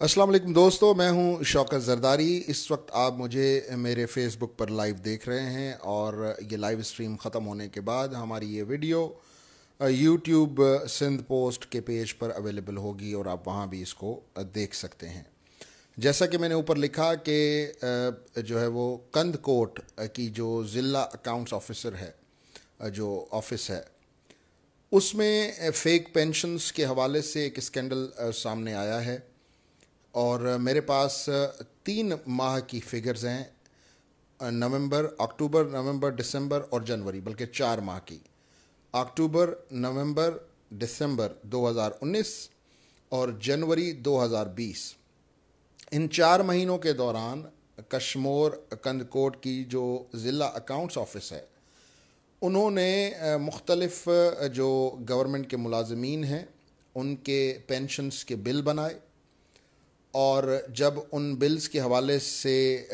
अस्सलाम वालेकुम दोस्तों, मैं हूं शौकत ज़रदारी। इस वक्त आप मुझे मेरे फेसबुक पर लाइव देख रहे हैं और ये लाइव स्ट्रीम ख़त्म होने के बाद हमारी ये वीडियो यूट्यूब सिंध पोस्ट के पेज पर अवेलेबल होगी और आप वहां भी इसको देख सकते हैं। जैसा कि मैंने ऊपर लिखा कि जो है वो कंद कोट की जो ज़िला अकाउंट्स ऑफिसर है, जो ऑफिस है, उसमें फेक पेंशन्स के हवाले से एक स्कैंडल सामने आया है। और मेरे पास 3 माह की फिगर्स हैं, नवंबर, अक्टूबर, नवंबर, दिसंबर और जनवरी, बल्कि 4 माह की। अक्टूबर, नवंबर, दिसंबर 2019 और जनवरी 2020। इन 4 महीनों के दौरान कश्मोर कंदकोट की जो ज़िला अकाउंट्स ऑफिस है, उन्होंने मुख्तलिफ जो गवर्नमेंट के मुलाजमीन हैं उनके पेंशन्स के बिल बनाए। और जब उन बिल्स के हवाले से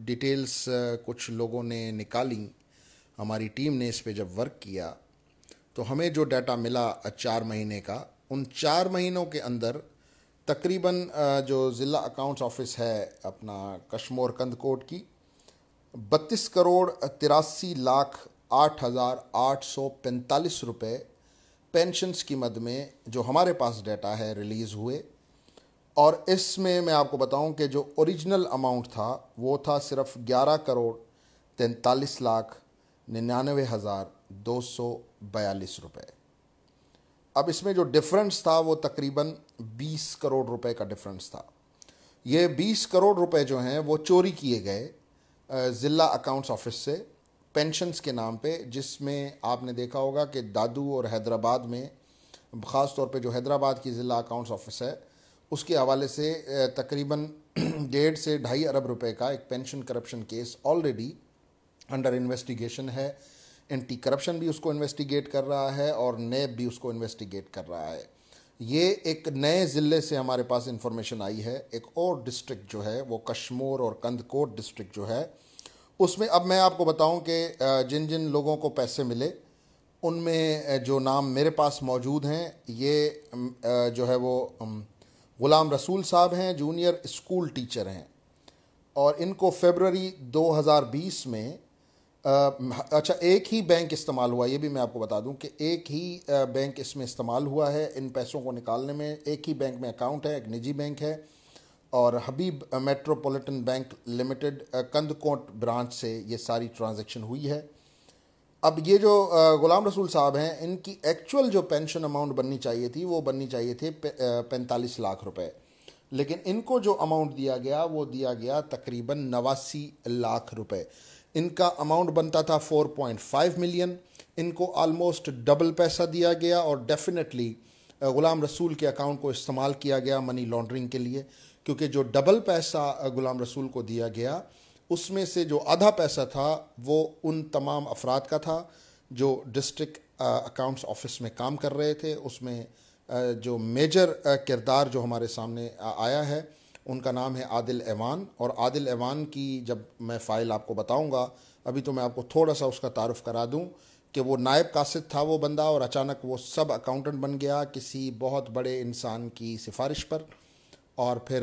डिटेल्स कुछ लोगों ने निकाली, हमारी टीम ने इस पे जब वर्क किया, तो हमें जो डाटा मिला 4 महीने का, उन 4 महीनों के अंदर तकरीबन जो ज़िला अकाउंट्स ऑफिस है अपना कश्मोर कंदकोट की, 32 करोड़ 83 लाख 8,845 रुपये पेंशन्स की मद में जो हमारे पास डाटा है रिलीज़ हुए। और इसमें मैं आपको बताऊं कि जो ओरिजिनल अमाउंट था वो था सिर्फ 11 करोड़ 43 लाख 99,242 रुपये। अब इसमें जो डिफरेंस था वो तकरीबन 20 करोड़ रुपए का डिफरेंस था। ये 20 करोड़ रुपए जो हैं वो चोरी किए गए ज़िला अकाउंट्स ऑफिस से पेंशन्स के नाम पे, जिसमें आपने देखा होगा कि दादू और हैदराबाद में, ख़ास तौर पे जो हैदराबाद की ज़िला अकाउंट्स ऑफिस है, उसके हवाले से तकरीबन 1.5 से 2.5 अरब रुपए का एक pension corruption case already under investigation है। एंटी करप्शन भी उसको इन्वेस्टिगेट कर रहा है और नैब भी उसको इन्वेस्टिगेट कर रहा है। ये एक नए ज़िले से हमारे पास इंफॉर्मेशन आई है। एक और डिस्ट्रिक्ट जो है वो कश्मोर और कंदकोट डिस्ट्रिक्ट जो है, उसमें अब मैं आपको बताऊं कि जिन जिन लोगों को पैसे मिले उनमें जो नाम मेरे पास मौजूद हैं, ये जो है वो ग़ुलाम रसूल साहब हैं, जूनियर स्कूल टीचर हैं। और इनको फरवरी 2020 में अच्छा, एक ही बैंक इस्तेमाल हुआ, ये भी मैं आपको बता दूं कि एक ही बैंक इसमें इस्तेमाल हुआ है इन पैसों को निकालने में। एक ही बैंक में अकाउंट है, एक निजी बैंक है, और Habib metropolitan bank limited Kandhkot branch से ये सारी ट्रांजैक्शन हुई है। अब ये जो ग़ुलाम रसूल साहब हैं, इनकी एक्चुअल जो पेंशन अमाउंट बननी चाहिए थी वो बननी चाहिए थी 45 लाख रुपए, लेकिन इनको जो अमाउंट दिया गया वो दिया गया तकरीबन 89 लाख रुपए। इनका अमाउंट बनता था 4.5 मिलियन, इनको ऑलमोस्ट डबल पैसा दिया गया और डेफिनेटली ग़ुलाम रसूल के अकाउंट को इस्तेमाल किया गया मनी लॉन्ड्रिंग के लिए, क्योंकि जो डबल पैसा ग़ुलाम रसूल को दिया गया उसमें से जो आधा पैसा था वो उन तमाम अफराद का था जो डिस्ट्रिक्ट अकाउंट्स ऑफिस में काम कर रहे थे। उसमें जो मेजर किरदार जो हमारे सामने आया है उनका नाम है आदिल ऐवान। और आदिल ऐवान की जब मैं फ़ाइल आपको बताऊंगा, अभी तो मैं आपको थोड़ा सा उसका तारुफ करा दूं कि वो नायब कासिद था वो बंदा, और अचानक वो सब अकाउंटेंट बन गया किसी बहुत बड़े इंसान की सिफारिश पर। और फिर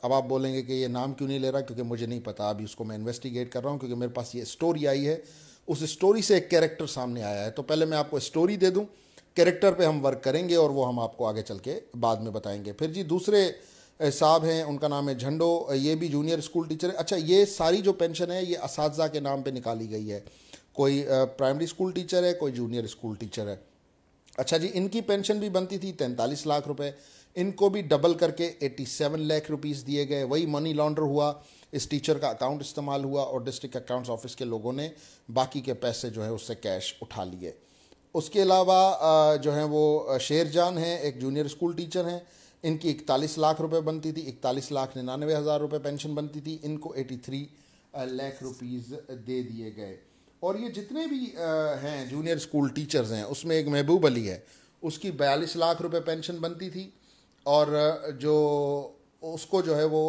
अब आप बोलेंगे कि ये नाम क्यों नहीं ले रहा, क्योंकि मुझे नहीं पता, अभी उसको मैं इन्वेस्टिगेट कर रहा हूँ, क्योंकि मेरे पास ये स्टोरी आई है, उस स्टोरी से एक कैरेक्टर सामने आया है। तो पहले मैं आपको स्टोरी दे दूं, कैरेक्टर पे हम वर्क करेंगे और वो हम आपको आगे चल के बाद में बताएंगे। फिर जी दूसरे साहब हैं, उनका नाम है झंडो, ये भी जूनियर स्कूल टीचर है। अच्छा, ये सारी जो पेंशन है ये असातिज़ा के नाम पे निकाली गई है। कोई प्राइमरी स्कूल टीचर है, कोई जूनियर स्कूल टीचर है। अच्छा जी, इनकी पेंशन भी बनती थी 43 लाख रुपए, इनको भी डबल करके 87 लाख रुपीस दिए गए। वही मनी लॉन्डर हुआ, इस टीचर का अकाउंट इस्तेमाल हुआ और डिस्ट्रिक्ट अकाउंट्स ऑफिस के लोगों ने बाकी के पैसे जो है उससे कैश उठा लिए। उसके अलावा जो है वो शेरजान हैं, एक जूनियर स्कूल टीचर हैं, इनकी 41 लाख रुपए बनती थी, 41,99,000 रुपये पेंशन बनती थी, इनको 83 लाख रुपीज़ दे दिए गए। और ये जितने भी हैं जूनियर स्कूल टीचर्स हैं, उसमें एक महबूब अली है, उसकी 42 लाख रुपए पेंशन बनती थी। और जो उसको जो है वो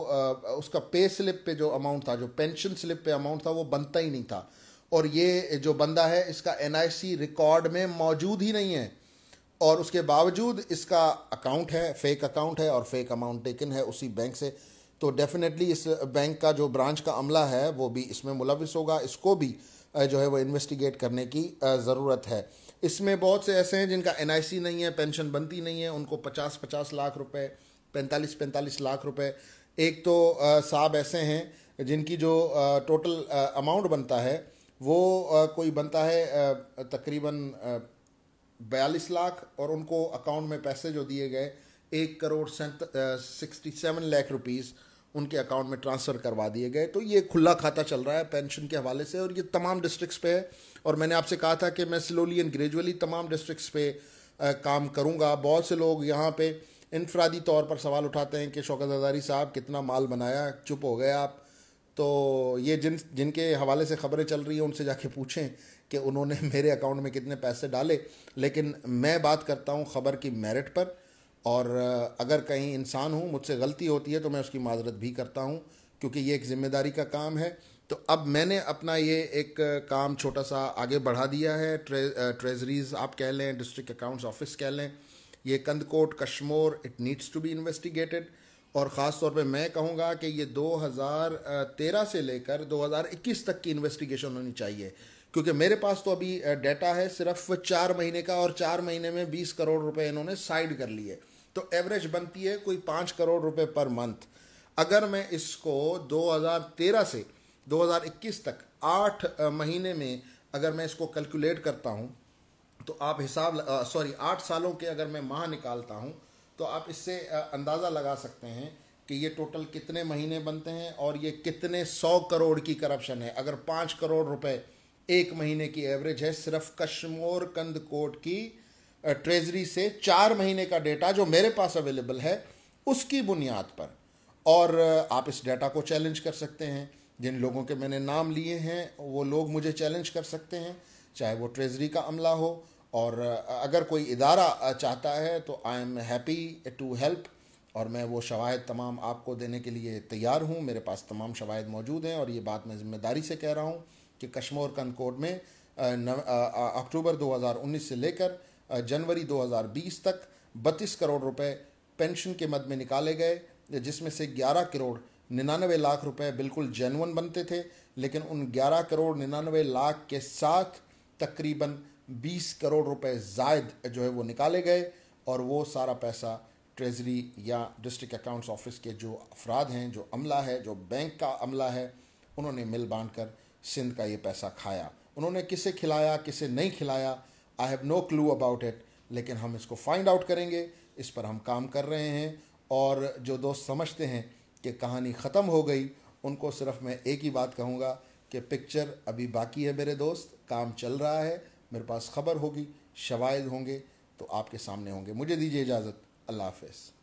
उसका पे स्लिप पे जो अमाउंट था, जो पेंशन स्लिप पे अमाउंट था, वो बनता ही नहीं था। और ये जो बंदा है इसका एनआईसी रिकॉर्ड में मौजूद ही नहीं है। और उसके बावजूद इसका अकाउंट है, फेक अकाउंट है और फेक अमाउंट टेकन है उसी बैंक से। तो डेफिनेटली इस बैंक का जो ब्रांच का अमला है वो भी इसमें मुलविस होगा, इसको भी जो है वो इन्वेस्टिगेट करने की ज़रूरत है। इसमें बहुत से ऐसे हैं जिनका एनआईसी नहीं है, पेंशन बनती नहीं है, उनको 50-50 लाख रुपए, 45-45 लाख रुपए। एक तो साहब ऐसे हैं जिनकी जो टोटल अमाउंट बनता है वो कोई बनता है तकरीबन 42 लाख, और उनको अकाउंट में पैसे जो दिए गए 1 करोड़ 67 लाख रुपीज़ उनके अकाउंट में ट्रांसफ़र करवा दिए गए। तो ये खुला खाता चल रहा है पेंशन के हवाले से, और ये तमाम डिस्ट्रिक्ट्स पे है। और मैंने आपसे कहा था कि मैं स्लोली एंड ग्रेजुअली तमाम डिस्ट्रिक्ट्स पे काम करूँगा। बहुत से लोग यहाँ पे इनफरादी तौर पर सवाल उठाते हैं कि शौकत ज़रदारी साहब कितना माल बनाया, चुप हो गए आप। तो ये जिनके हवाले से ख़बरें चल रही हैं उनसे जाके पूछें कि उन्होंने मेरे अकाउंट में कितने पैसे डाले। लेकिन मैं बात करता हूँ ख़बर की मेरिट पर, और अगर कहीं इंसान हूँ, मुझसे गलती होती है तो मैं उसकी माजरत भी करता हूँ, क्योंकि ये एक ज़िम्मेदारी का काम है। तो अब मैंने अपना ये एक काम छोटा सा आगे बढ़ा दिया है। ट्रेजरीज आप कह लें, डिस्ट्रिक्ट अकाउंट्स ऑफिस कह लें, ये Kandhkot Kashmore, it needs to be investigated. और ख़ास तौर पे मैं कहूँगा कि ये 2013 से लेकर 2021 तक की इन्वेस्टिगेशन होनी चाहिए, क्योंकि मेरे पास तो अभी डाटा है सिर्फ 4 महीने का, और 4 महीने में 20 करोड़ रुपए इन्होंने साइड कर लिए। तो एवरेज बनती है कोई 5 करोड़ रुपए पर मंथ। अगर मैं इसको 2013 से 2021 तक 8 महीने में अगर मैं इसको कैलकुलेट करता हूँ, तो आप 8 सालों के अगर मैं माह निकालता हूँ तो आप इससे अंदाज़ा लगा सकते हैं कि ये टोटल कितने महीने बनते हैं और ये कितने 100 करोड़ की करप्शन है। अगर 5 करोड़ रुपए एक महीने की एवरेज है सिर्फ कश्मोर कंदकोट की ट्रेजरी से, 4 महीने का डेटा जो मेरे पास अवेलेबल है उसकी बुनियाद पर। और आप इस डाटा को चैलेंज कर सकते हैं। जिन लोगों के मैंने नाम लिए हैं वो लोग मुझे चैलेंज कर सकते हैं, चाहे वो ट्रेजरी का अमला हो। और अगर कोई इदारा चाहता है तो I am happy to help, और मैं वो शवाहिद तमाम आपको देने के लिए तैयार हूँ। मेरे पास तमाम शवाहिद मौजूद हैं, और ये बात मैं ज़िम्मेदारी से कह रहा हूँ कि कश्मोर कंदकोट में अक्टूबर 2019 से लेकर जनवरी 2020 तक 32 करोड़ रुपए पेंशन के मद में निकाले गए, जिसमें से 11 करोड़ 99 लाख रुपए बिल्कुल जेन्युइन बनते थे। लेकिन उन 11 करोड़ 99 लाख के साथ तकरीबन 20 करोड़ रुपए ज़ायद जो है वो निकाले गए, और वो सारा पैसा ट्रेजरी या डिस्ट्रिक्ट अकाउंट्स ऑफिस के जो अफराद हैं, जो अमला है, जो बैंक का अमला है, उन्होंने मिल बांध कर सिंध का ये पैसा खाया। उन्होंने किसे खिलाया किसे नहीं खिलाया, I have no clue about it, लेकिन हम इसको फाइंड आउट करेंगे। इस पर हम काम कर रहे हैं। और जो दोस्त समझते हैं कि कहानी ख़त्म हो गई, उनको सिर्फ मैं एक ही बात कहूँगा कि पिक्चर अभी बाकी है मेरे दोस्त, काम चल रहा है। मेरे पास ख़बर होगी, शवाहिद होंगे तो आपके सामने होंगे। मुझे दीजिए इजाज़त, अल्लाह हाफ़िज़।